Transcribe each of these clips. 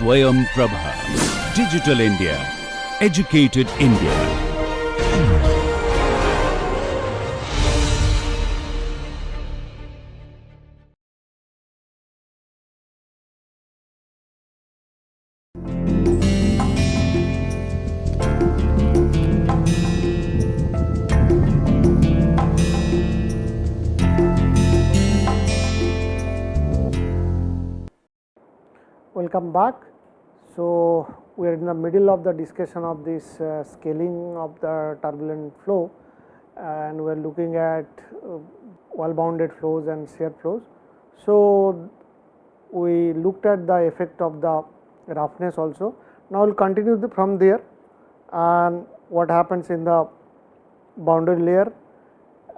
SwayamPrabha. Digital India. Educated India. Welcome back. So, we are in the middle of the discussion of this scaling of the turbulent flow, and we are looking at wall bounded flows and shear flows. So, we looked at the effect of the roughness also. Now, we will continue from there and what happens in the boundary layer,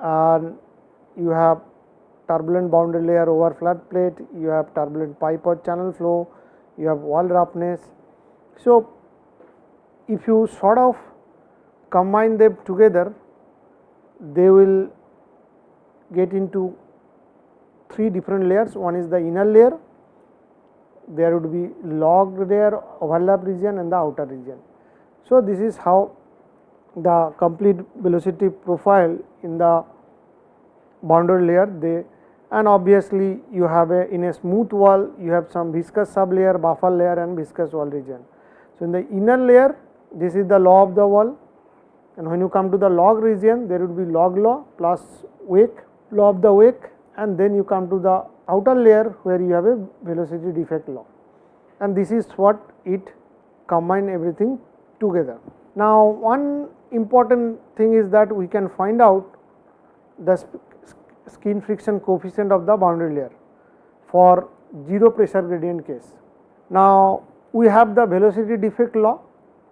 and you have turbulent boundary layer over flat plate, you have turbulent pipe or channel flow, you have wall roughness. So, if you sort of combine them together, they will get into three different layers. One is the inner layer, there would be log layer, overlap region and the outer region. So, this is how the complete velocity profile in the boundary layer and obviously you have in a smooth wall you have some viscous sublayer, buffer layer and viscous wall region. So, in the inner layer this is the law of the wall, and when you come to the log region there would be log law plus wake, law of the wake, and then you come to the outer layer where you have a velocity defect law, and this is what it combine everything together. Now, one important thing is that we can find out the skin friction coefficient of the boundary layer for zero pressure gradient case. Now, we have the velocity defect law,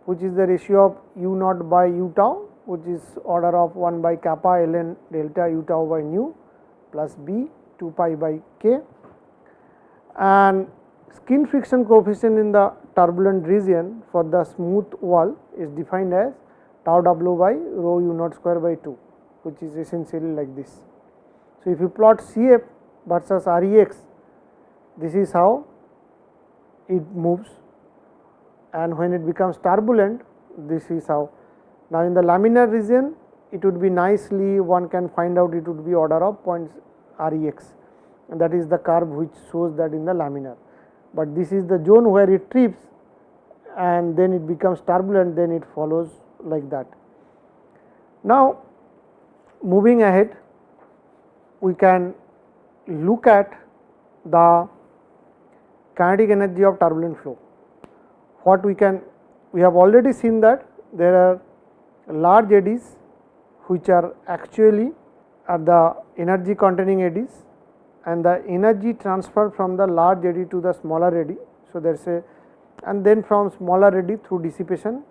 which is the ratio of u naught by u tau, which is order of 1 by kappa ln delta u tau by nu plus b 2 pi by k, and skin friction coefficient in the turbulent region for the smooth wall is defined as tau w by rho u naught square by 2, which is essentially like this. So, if you plot CF versus REX, this is how it moves, and when it becomes turbulent, this is how. Now, in the laminar region, it would be nicely one can find out it would be order of points REX, and that is the curve which shows that in the laminar. But this is the zone where it trips and then it becomes turbulent, then it follows like that. Now, moving ahead, we can look at the kinetic energy of turbulent flow. What we have already seen that there are large eddies which are actually the energy containing eddies, and the energy transfer from the large eddy to the smaller eddy. So, there is and then from smaller eddy through dissipation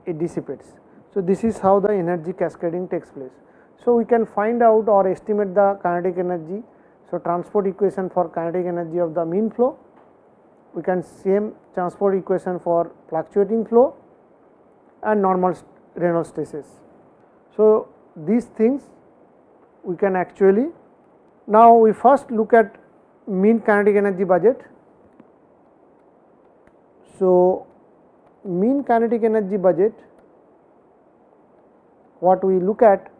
it dissipates. So, this is how the energy cascading takes place. So, we can find out or estimate the kinetic energy. So, transport equation for kinetic energy of the mean flow, we can same transport equation for fluctuating flow and normal Reynolds stresses. So, these things we can actually, now we first look at mean kinetic energy budget. So, mean kinetic energy budget, what we look at.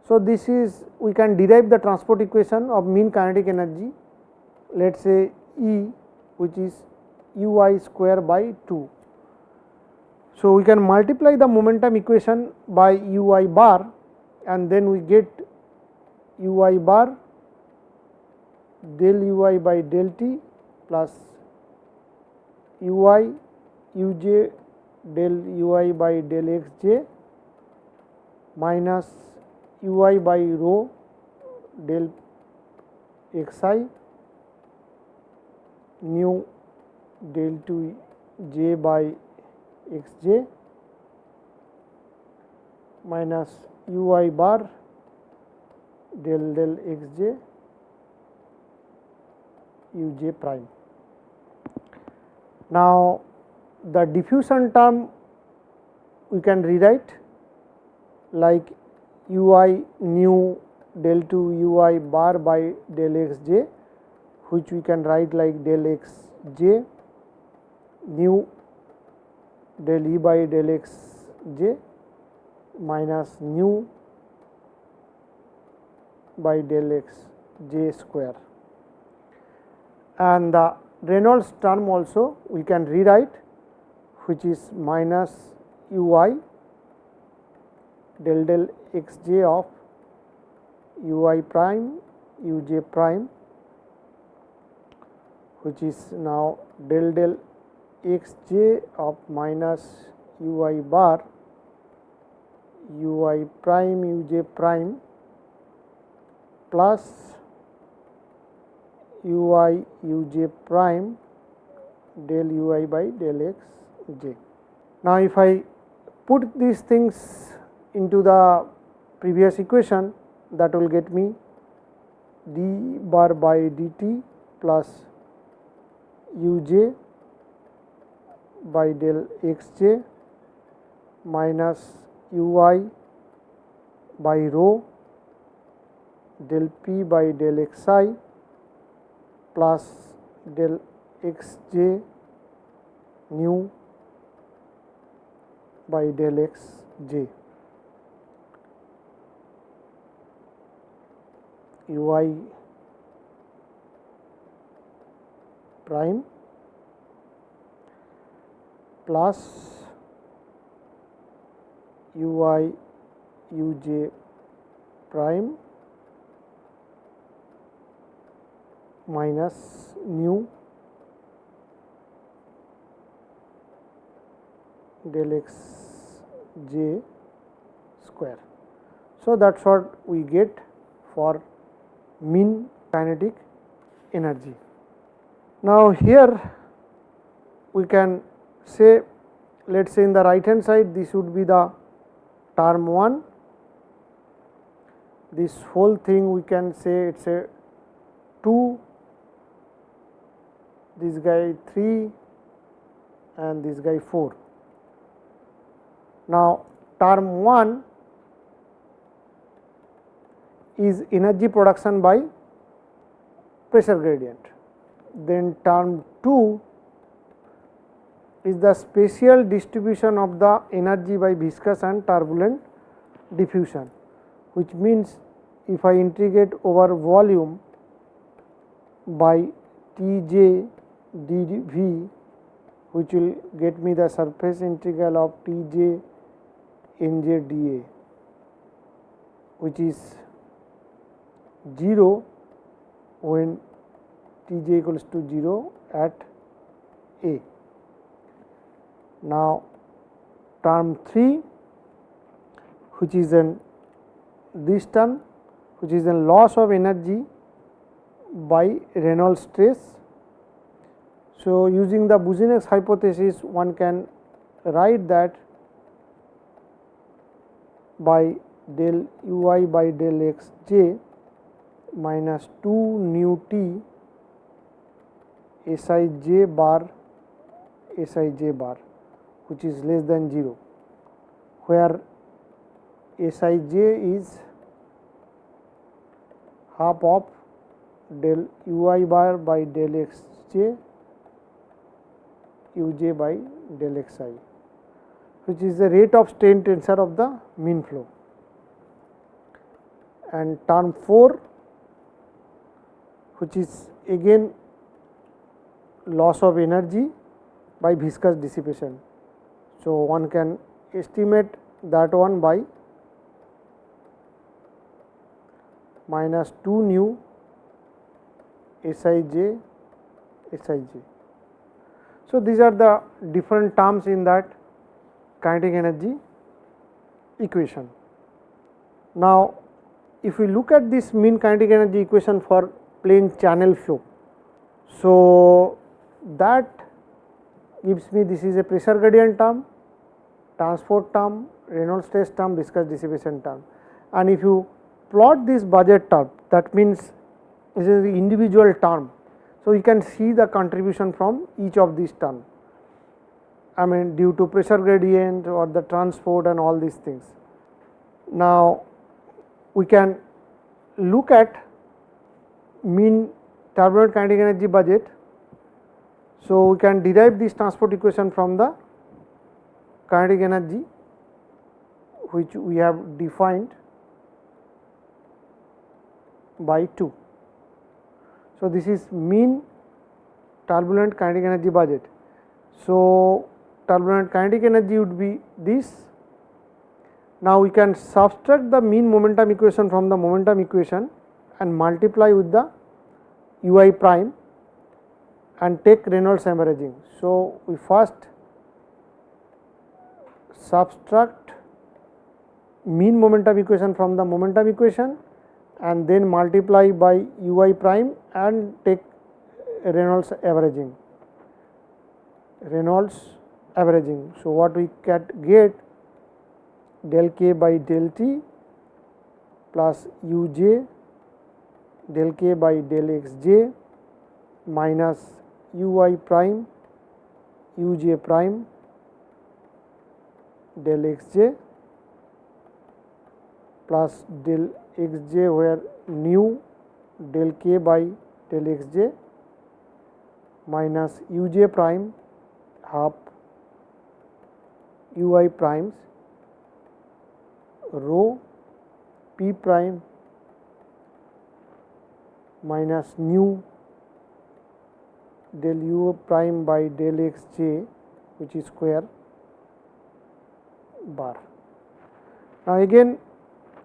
So, this is we can derive the transport equation of mean kinetic energy, let us say E, which is ui square by 2. So, we can multiply the momentum equation by ui bar, and then we get ui bar del ui by del t plus ui uj del ui by del xj minus ui by rho del xi nu del 2 j by xj minus ui bar del xj uj prime. Now, the diffusion term we can rewrite like ui nu del 2 ui bar by del xj, which we can write like del xj nu del E by del x j minus nu by del x j square, and the Reynolds term also we can rewrite, which is minus u I del x j of u I prime u j prime, which is now del x j of minus u I bar u I prime u j prime plus u I u j prime del u I by del x j. Now, if I put these things into the previous equation, that will get me d bar by dt plus u j by del x j minus u I by rho del p by del x I plus del x j nu by del x j. U I prime plus u I u j prime minus nu del x j square. So, that is what we get for mean kinetic energy. Now, here we can say, let us say in the right hand side this would be the term 1, this whole thing we can say it is a 2, this guy 3 and this guy 4. Now, term 1 is energy production by pressure gradient, then term 2 is the spatial distribution of the energy by viscous and turbulent diffusion, which means if I integrate over volume by Tj dV, which will get me the surface integral of Tj Nj dA, which is 0 when Tj equals to 0 at A. Now, term 3, which is in this term, which is a loss of energy by Reynolds stress. So, using the Boussinesq hypothesis, one can write that by del u I by del x j minus 2 nu t S I j bar S I j bar, which is less than 0, where S I j is half of del u I bar by del x j u j by del x I, which is the rate of strain tensor of the mean flow. And term 4, which is again loss of energy by viscous dissipation. So, one can estimate that one by minus 2 nu S I j S I j. So, these are the different terms in that kinetic energy equation. Now, if we look at this mean kinetic energy equation for plane channel flow, so that gives me, this is a pressure gradient term, transport term, Reynolds stress term, viscous dissipation term, and if you plot this budget term, that means this is the individual term. So, you can see the contribution from each of these terms, I mean due to pressure gradient or the transport and all these things. Now, we can look at mean turbulent kinetic energy budget. So, we can derive this transport equation from the kinetic energy which we have defined by 2. So, this is mean turbulent kinetic energy budget. So, turbulent kinetic energy would be this. Now, we can subtract the mean momentum equation from the momentum equation and multiply with the ui prime and take Reynolds averaging. So, we first subtract mean momentum equation from the momentum equation and then multiply by ui prime and take Reynolds averaging. So, what we get del k by del t plus uj del k by del xj minus ui prime uj prime del xj plus del xj where nu del k by del xj minus uj prime half ui primes rho p prime minus nu del u prime by del xj which is square bar. Now, again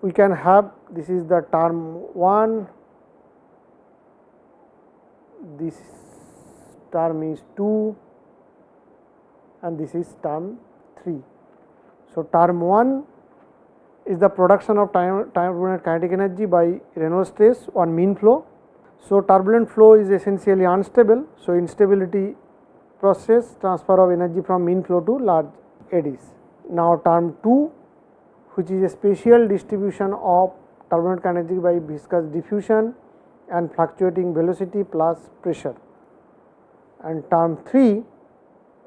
we can have, this is the term 1, this term is 2 and this is term 3. So, term 1 is the production of turbulent kinetic energy by Reynolds stress on mean flow. So, turbulent flow is essentially unstable. So, instability process transfer of energy from mean flow to large eddies. Now, term 2, which is a spatial distribution of turbulent kinetic energy by viscous diffusion and fluctuating velocity plus pressure, and term 3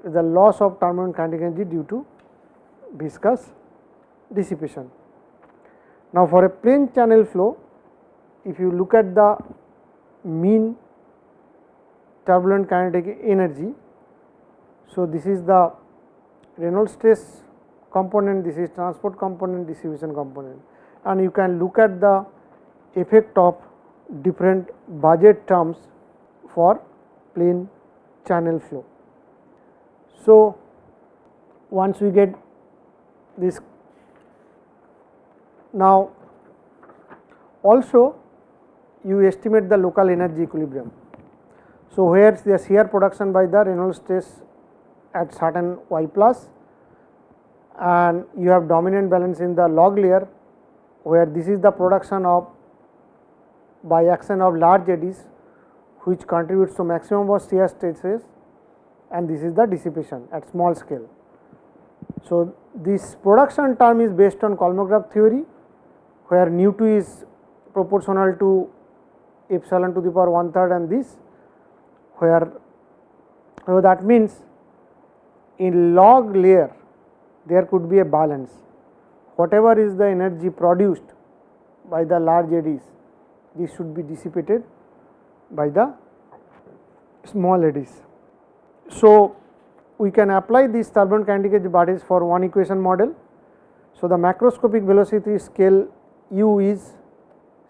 is the loss of turbulent kinetic energy due to viscous dissipation. Now, for a plane channel flow, if you look at the mean turbulent kinetic energy, so this is the Reynolds stress component, this is transport component, distribution component, and you can look at the effect of different budget terms for plane channel flow. So, once we get this, now also you estimate the local energy equilibrium. So, where the shear production by the Reynolds stress at certain y plus, and you have dominant balance in the log layer, where this is the production of by action of large eddies which contributes to maximum of shear stresses, and this is the dissipation at small scale. So, this production term is based on Kolmogorov theory, where nu 2 is proportional to epsilon to the power 1/3 and this, where so that means in log layer there could be a balance. Whatever is the energy produced by the large eddies, this should be dissipated by the small eddies. So, we can apply this turbulent kinetic energy bodies for one equation model. So, the macroscopic velocity scale u is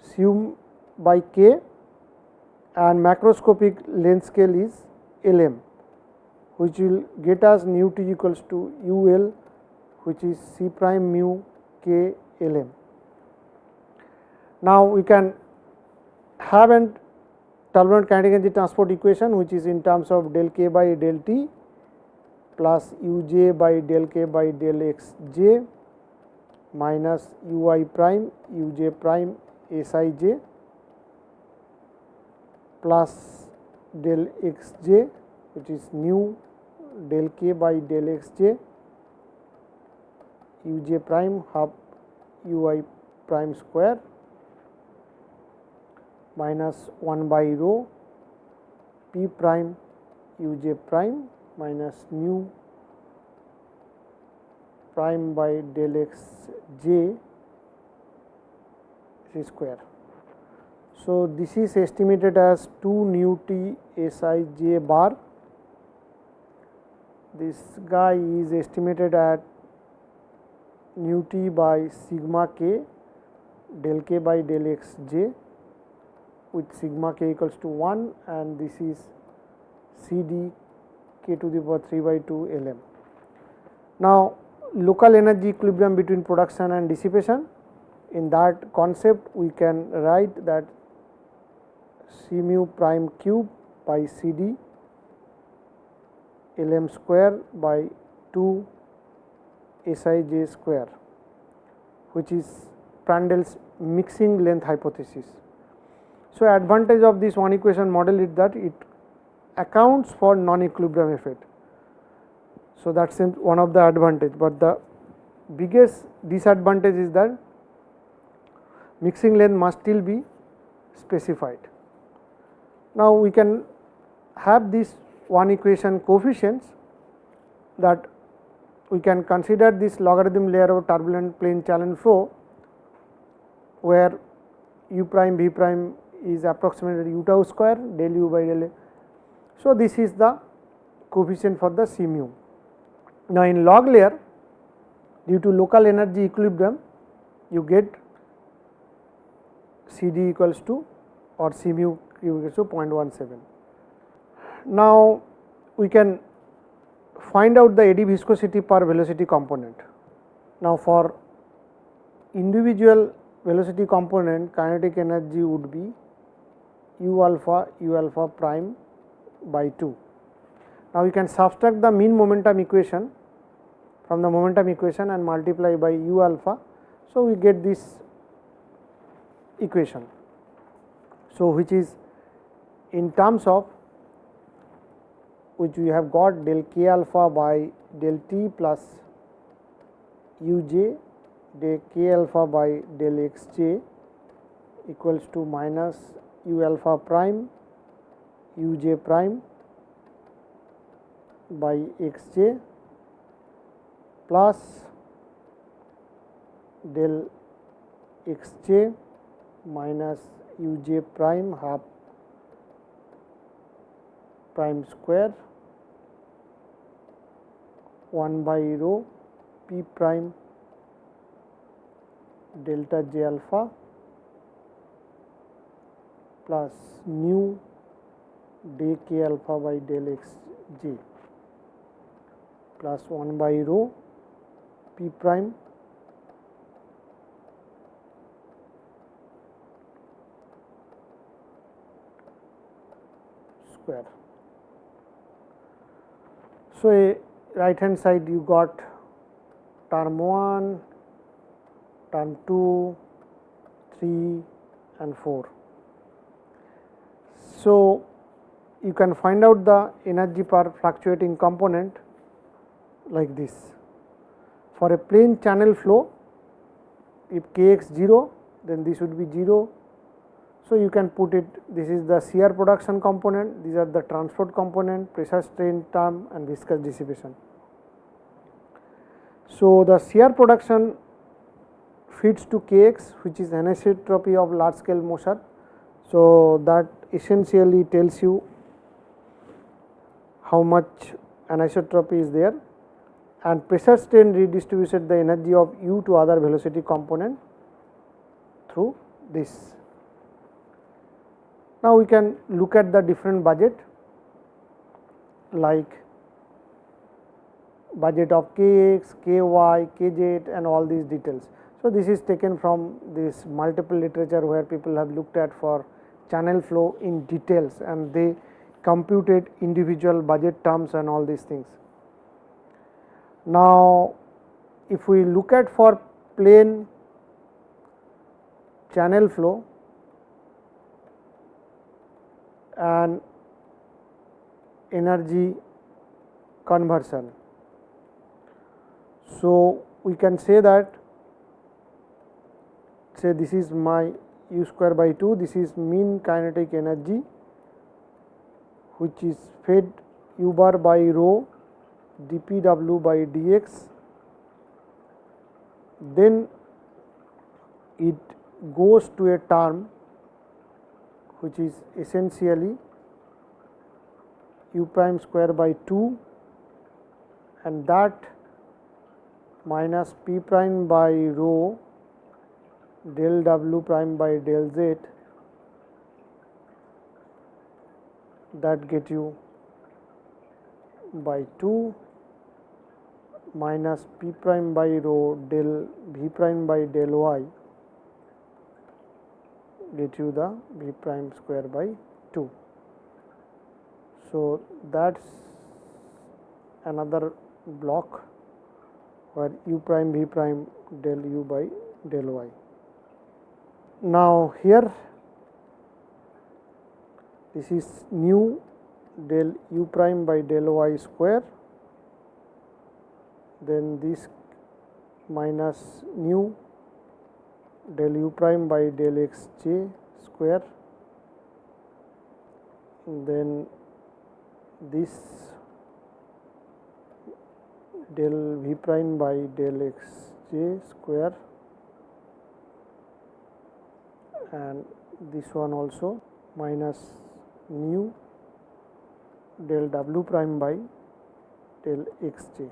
sum by k and macroscopic length scale is Lm, which will get us nu t equals to ul, which is c prime mu k Lm. Now, we can have an turbulent kinetic energy transport equation which is in terms of del k by del t plus uj by del k by del xj minus ui prime uj prime sij plus del xj, which is nu del k by del xj uj prime half ui prime square minus 1 by rho p prime uj prime minus nu prime by del xj square. So, this is estimated as 2 nu t sij bar this guy is estimated at nu t by sigma k del k by del x j with sigma k equals to 1, and this is C d k to the power 3 by 2 Lm. Now, local energy equilibrium between production and dissipation, in that concept we can write that C mu prime cube by C d Lm square by 2 Sij square, which is Prandel's mixing length hypothesis. So, advantage of this one equation model is that it accounts for non-equilibrium effect. So, that is one of the advantage, but the biggest disadvantage is that mixing length must still be specified. Now, we can have this one equation coefficients, that we can consider this logarithm layer of turbulent plane channel flow, where u prime v prime is approximately u tau square del u by del a. So, this is the coefficient for the C mu. Now, in log layer, due to local energy equilibrium, you get C d equals to, or C mu equals to 0.17. Now, we can find out the eddy viscosity per velocity component. Now, for individual velocity component, kinetic energy would be u alpha prime by 2. Now, you can subtract the mean momentum equation from the momentum equation and multiply by u alpha. So, we get this equation. So, which is in terms of which we have got del k alpha by del t plus u j del k alpha by del x j equals to minus u alpha prime u j prime by x j plus del x j minus u j prime half prime square 1 by rho p prime delta j alpha plus nu del k alpha by del x j plus 1 by rho p prime square. So, a right hand side you got term 1, term 2, 3 and 4. So, you can find out the energy per fluctuating component like this. For a plane channel flow, if kx 0, then this would be 0. So, you can put it, this is the shear production component, these are the transport component, pressure strain term and viscous dissipation. So, the shear production feeds to kx, which is anisotropy of large scale motion. So, that essentially tells you how much anisotropy is there, and pressure strain redistributed the energy of u to other velocity component through this. Now, we can look at the different budget, like budget of kx, ky, kz and all these details. So, this is taken from this multiple literature where people have looked at for channel flow in details, and they computed individual budget terms and all these things. Now, if we look at for plane channel flow and energy conversion. So, we can say that, say this is my u square by 2, this is mean kinetic energy which is fed u bar by rho dpw by dx, then it goes to a term which is essentially u prime square by 2 and that minus P prime by rho del W prime by del Z, that get you by 2 minus P prime by rho del V prime by del Y, get you the V prime square by 2. So, that is another block where U prime V prime del U by del Y. Now, here this is nu del U prime by del Y square, then this minus nu del U prime by del X j square, then this del V prime by del X j square, and this one also minus nu del W prime by del X j.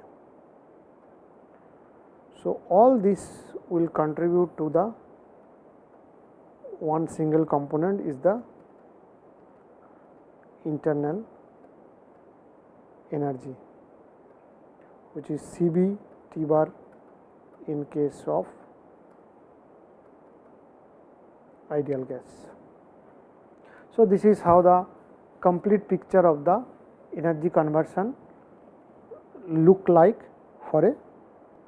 So, all this will contribute to the one single component is the internal energy, which is Cb T bar in case of ideal gas. So, this is how the complete picture of the energy conversion look like for a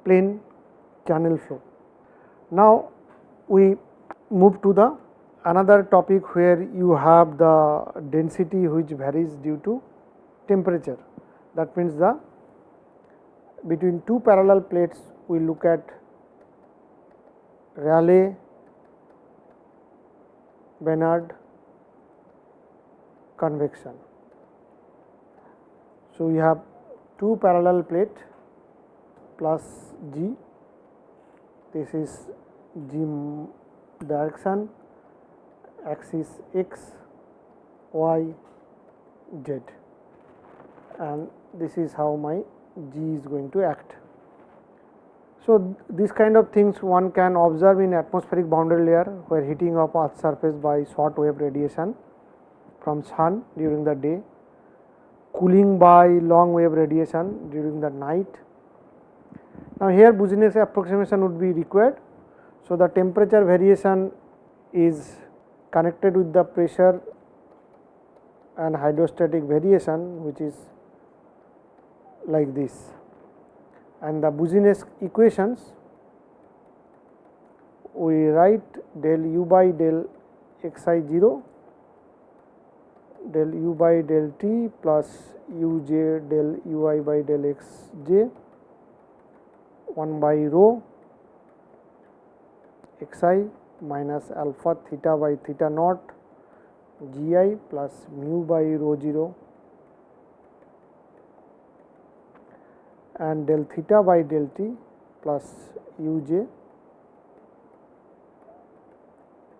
plain channel flow. Now, we move to the another topic where you have the density which varies due to temperature. That means the between two parallel plates we look at Rayleigh-Bénard convection. So, we have two parallel plate plus G, this is G direction, axis X, Y, Z, and this is how my G is going to act. So, this kind of things one can observe in atmospheric boundary layer, where heating of Earth's surface by short wave radiation from sun during the day, cooling by long wave radiation during the night. Now, here Boussinesq approximation would be required. So, the temperature variation is connected with the pressure and hydrostatic variation, which is like this, and the Boussinesq equations we write del U by del xi 0 del U by del T plus Uj del Ui by del xj 1 by rho xi minus alpha theta by theta naught gi plus mu by rho 0 and del theta by del T plus Uj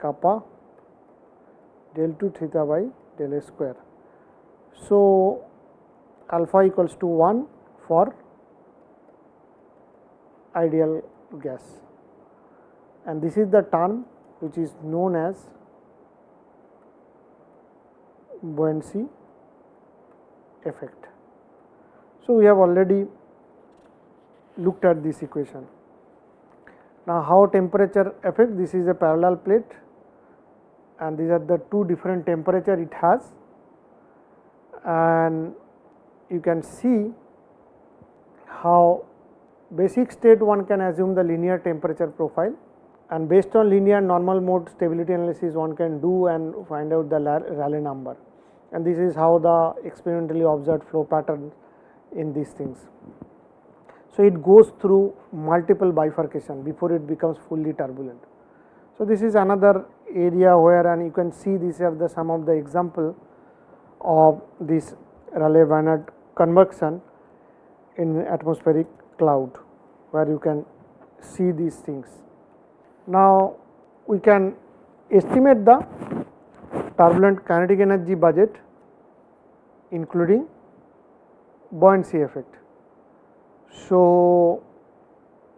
kappa del 2 theta by del A square. So, alpha equals to 1 for ideal gas, and this is the term which is known as buoyancy effect. So, we have already looked at this equation. Now, how temperature affect? This is a parallel plate and these are the two different temperature it has, and you can see how basic state one can assume the linear temperature profile, and based on linear normal mode stability analysis one can do and find out the Rayleigh number, and this is how the experimentally observed flow pattern in these things. So, it goes through multiple bifurcation before it becomes fully turbulent. So, this is another area where, and you can see these are the some of the example of this Rayleigh-Bénard convection in atmospheric cloud, where you can see these things. Now, we can estimate the turbulent kinetic energy budget including buoyancy effect. So,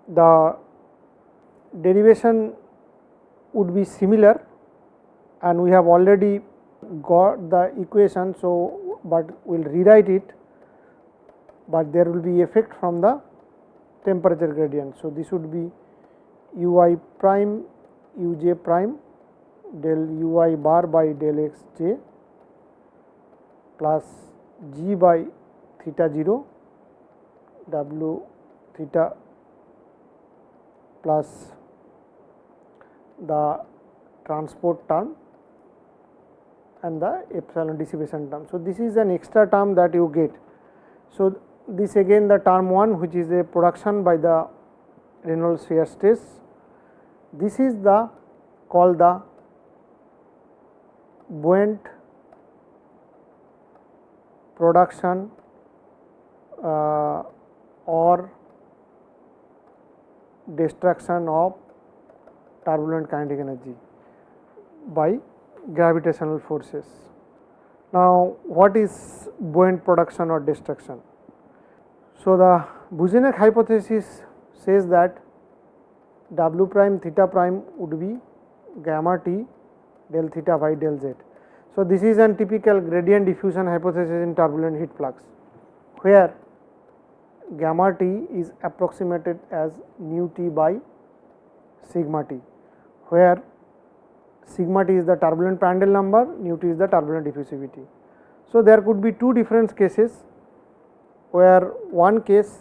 the derivation would be similar and we have already got the equation. So, but we will rewrite it, but there will be effect from the temperature gradient. So, this would be ui prime uj prime del ui bar by del xj plus g by theta 0 w theta plus the transport term and the epsilon dissipation term. So, this is an extra term that you get. So, this again the term 1, which is a production by the Reynolds shear stress. This is the called the buoyant production or destruction of turbulent kinetic energy by gravitational forces. Now, what is buoyant production or destruction? So, the Boussinesq hypothesis says that w prime theta prime would be gamma t del theta by del z. So, this is a typical gradient diffusion hypothesis in turbulent heat flux, where gamma t is approximated as nu t by sigma t, where sigma t is the turbulent Prandtl number, nu t is the turbulent diffusivity. So, there could be two different cases, where one case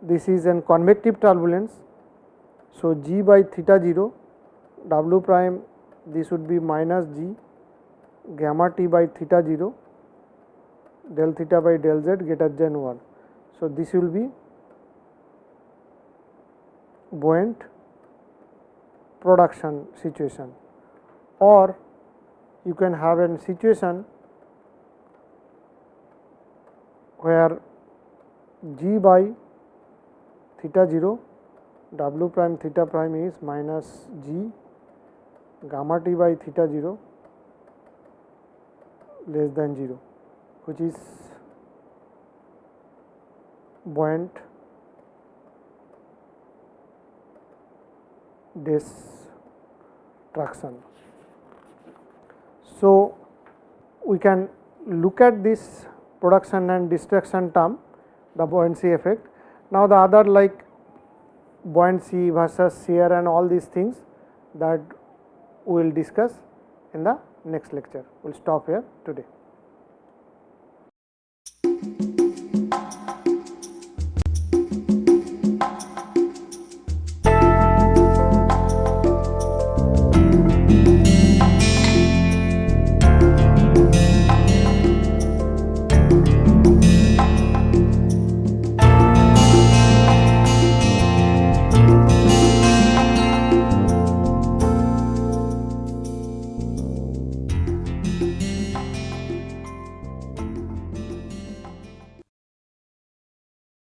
this is an convective turbulence. So, g by theta 0 w prime, this would be minus g gamma t by theta 0 del theta by del z greater than 1. So, this will be buoyant production situation, or you can have a situation where g by theta 0 w prime theta prime is minus g gamma t by theta 0 less than 0, which is buoyant destruction. So, we can look at this production and destruction term, the buoyancy effect. Now, the other like buoyancy versus shear and all these things that we will discuss in the next lecture. We will stop here today.